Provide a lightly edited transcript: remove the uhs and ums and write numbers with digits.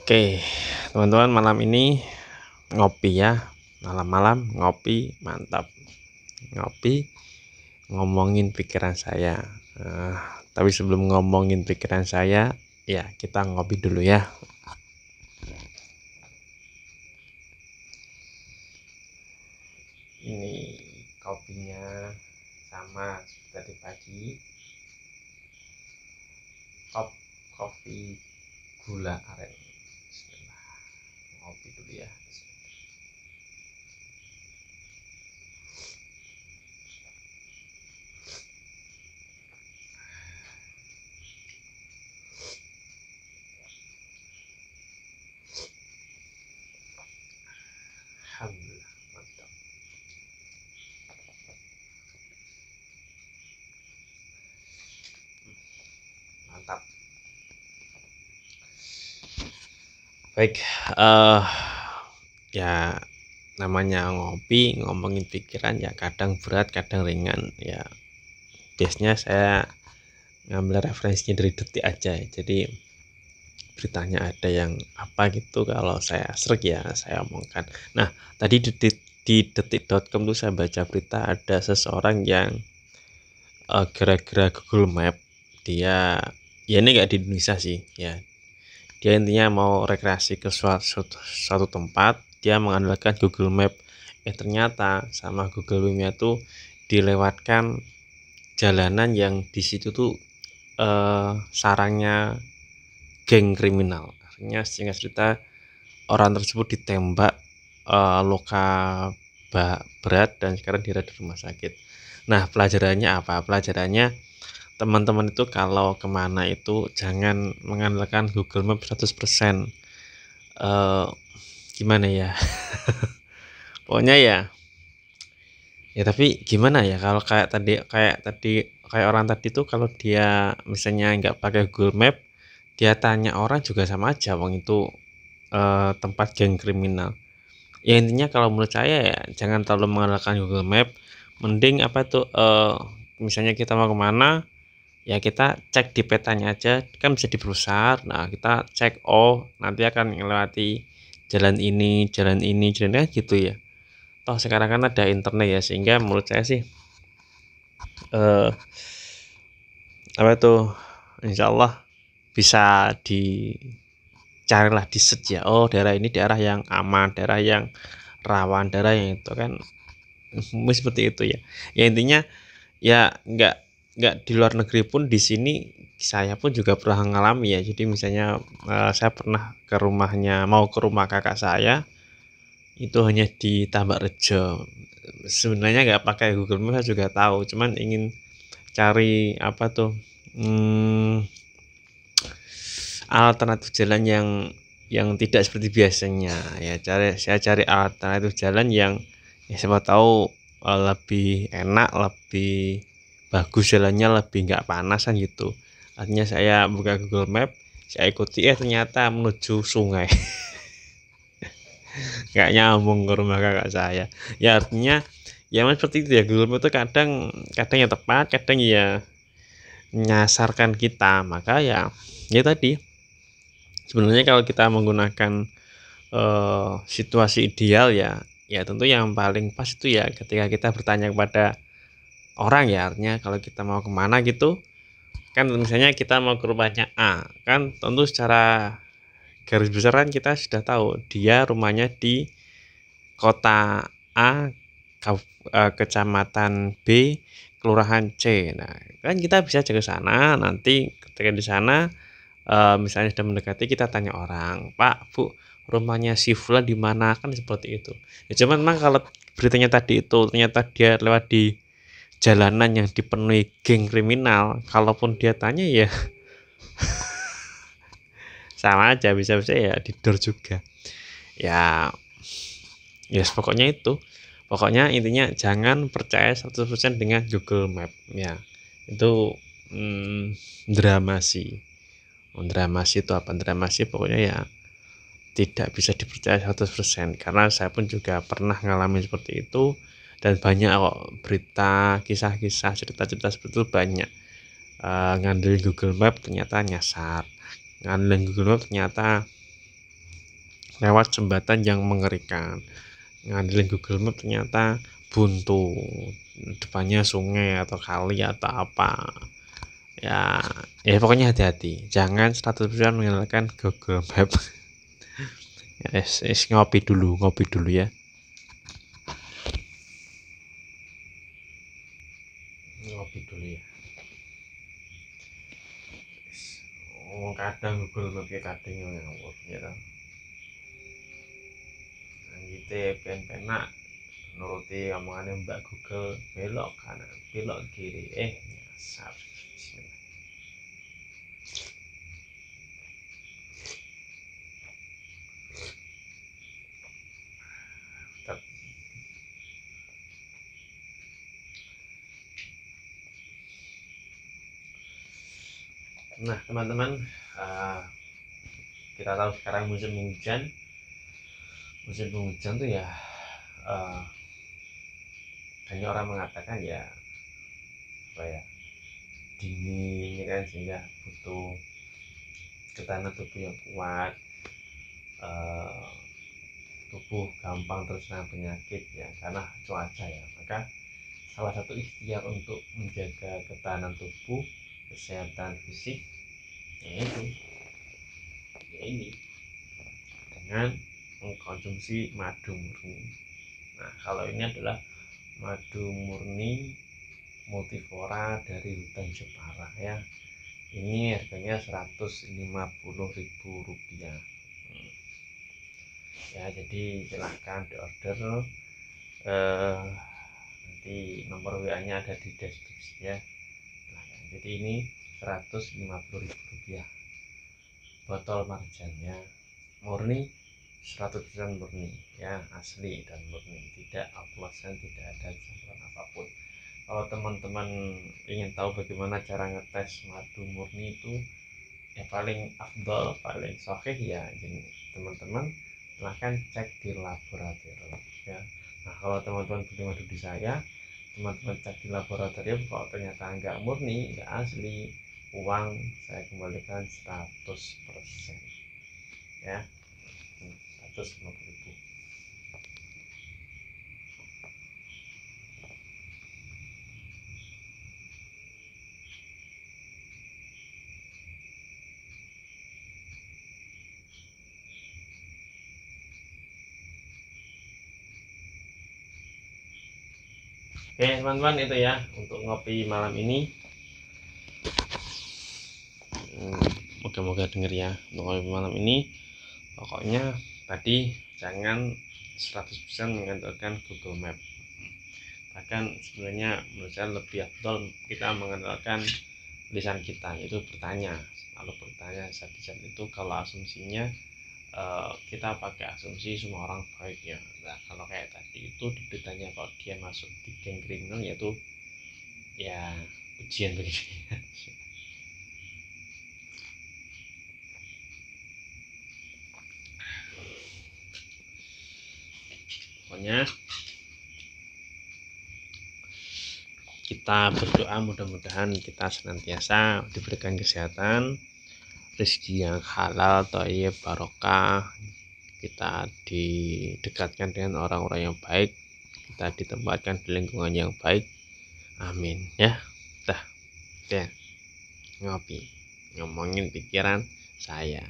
Oke, teman-teman, malam ini ngopi ya. Malam-malam ngopi, mantap. Ngopi, ngomongin pikiran saya. Tapi sebelum ngomongin pikiran saya, ya kita ngopi dulu ya. Ini kopinya sama tadi pagi. Kopi gula aren. Bismillah. Ngopi dulu ya. Alhamdulillah, mantap. Mantap. Baik, ya namanya ngopi, ngomongin pikiran ya kadang berat, kadang ringan ya. Biasanya saya ngambil referensinya dari Detik aja. Jadi beritanya ada yang apa gitu, kalau saya sreg ya saya omongkan. Nah, tadi di detik.com tuh saya baca berita ada seseorang yang gara-gara Google Map, dia ya ini nggak di Indonesia sih ya, dia intinya mau rekreasi ke suatu tempat, dia mengandalkan Google Map. Ternyata sama Google Map-nya tuh dilewatkan jalanan yang di situ tuh sarangnya geng kriminal. Akhirnya sehingga cerita orang tersebut ditembak, luka berat, dan sekarang dirawat di rumah sakit. Nah, pelajarannya apa? Pelajarannya, teman-teman itu kalau kemana itu jangan mengandalkan Google Map 100%. Gimana ya? Pokoknya ya tapi gimana ya, kalau kayak orang tadi tuh, kalau dia misalnya nggak pakai Google Map, dia tanya orang juga sama aja, wong itu tempat geng kriminal. Ya intinya kalau menurut saya ya jangan terlalu mengandalkan Google Map. Mending apa tuh, misalnya kita mau kemana, ya kita cek di petanya aja, kan bisa diperusahaan. Nah, kita cek, oh nanti akan melewati jalan ini, jalan ini, jalan ini gitu ya. Toh sekarang kan ada internet ya, sehingga menurut saya sih eh, apa tuh, insya Allah bisa dicarilah di search ya. Oh, daerah ini daerah yang aman, daerah yang rawan, daerah yang itu kan seperti itu ya. Ya intinya ya nggak di luar negeri pun, di sini saya pun juga pernah mengalami ya. Jadi misalnya saya pernah mau ke rumah kakak saya, itu hanya di Tambak Rejo. Sebenarnya nggak pakai Google Maps, saya juga tahu, cuman ingin cari apa tuh, alternatif jalan yang tidak seperti biasanya ya. Saya cari alternatif jalan yang ya siapa tahu lebih enak, lebih bagus jalannya, lebih nggak panasan gitu. Artinya saya buka Google Map, saya ikuti, ternyata menuju sungai. Nggak nyambung ke rumah kakak saya. Ya artinya ya memang seperti itu ya, Google Map itu kadang kadang yang tepat, kadang ya menyasarkan kita. Maka ya tadi, sebenarnya kalau kita menggunakan situasi ideal ya tentu yang paling pas itu ya ketika kita bertanya kepada orang ya. Artinya kalau kita mau kemana gitu kan, misalnya kita mau ke rumahnya A, kan tentu secara garis besar kan kita sudah tahu dia rumahnya di kota A, kecamatan B, kelurahan C. Nah, kan kita bisa cek ke sana. Nanti ketika di sana misalnya sudah mendekati, kita tanya orang, Pak, Bu, rumahnya si Fulan di mana, kan seperti itu ya. Cuman memang kalau beritanya tadi itu ternyata dia lewat di jalanan yang dipenuhi geng kriminal, kalaupun dia tanya ya sama aja, bisa-bisa ya didor juga ya. Pokoknya itu, pokoknya intinya jangan percaya 100% dengan Google Map ya. Itu dramasi. Dramasi itu apa? Dramasi pokoknya ya tidak bisa dipercaya 100%, karena saya pun juga pernah ngalamin seperti itu. Dan banyak kok berita, kisah-kisah, cerita-cerita seperti itu banyak. Ngandelin Google Map ternyata nyasar, ngandelin Google Map ternyata lewat jembatan yang mengerikan. Ngandelin Google Map ternyata buntu, depannya sungai atau kali atau apa. Ya pokoknya hati-hati, jangan 100% mengandalkan Google Map. Ngopi dulu ya. Ngopi dulu ya. Kadang Google Map ya kadang ngawur ya toh. Kita penak nuruti omongannya Mbak Google, belok kanan, belok kiri, nyasar. Nah teman-teman, kita tahu sekarang musim hujan tuh ya, banyak orang mengatakan ya apa ya, dingin ya kan, sehingga butuh ketahanan tubuh yang kuat, tubuh gampang terserang penyakit ya karena cuaca ya. Maka salah satu ikhtiar untuk menjaga ketahanan tubuh, kesehatan fisik yaitu ini dengan mengkonsumsi madu murni. Nah kalau ini adalah madu murni multiflora dari hutan Jepara ya. Ini harganya Rp150.000 ya, jadi silahkan diorder, nanti nomor WA nya ada di deskripsi ya. Jadi ini Rp150.000. Botol marjannya murni, 100% murni ya, asli dan murni, tidak oplosan, tidak ada campuran apapun. Kalau teman-teman ingin tahu bagaimana cara ngetes madu murni itu ya paling afdol, paling sahih ya, jadi teman-teman silahkan cek di laboratorium ya. Nah kalau teman-teman beli madu di saya, teman-teman cek di laboratorium, kalau ternyata nggak murni, nggak asli, uang saya kembalikan 100% ya. 150.000. Oke teman-teman, itu ya untuk ngopi malam ini. Moga-moga denger ya untuk ngopi malam ini. Pokoknya tadi jangan 100% mengandalkan Google Map. Bahkan sebenarnya menurut saya lebih afdol kita mengandalkan lisan kita, yaitu bertanya. Kalau bertanya saat itu, kalau asumsinya kita pakai asumsi semua orang baik ya. Nah kalau kayak tadi itu ditanya kalau dia masuk di geng kriminal, yaitu ya ujian bagi dia. Pokoknya kita berdoa mudah-mudahan kita senantiasa diberikan kesehatan, rezeki yang halal, thayyib, barokah, kita didekatkan dengan orang-orang yang baik, kita ditempatkan di lingkungan yang baik. Amin ya. Dah ngopi ngomongin pikiran saya.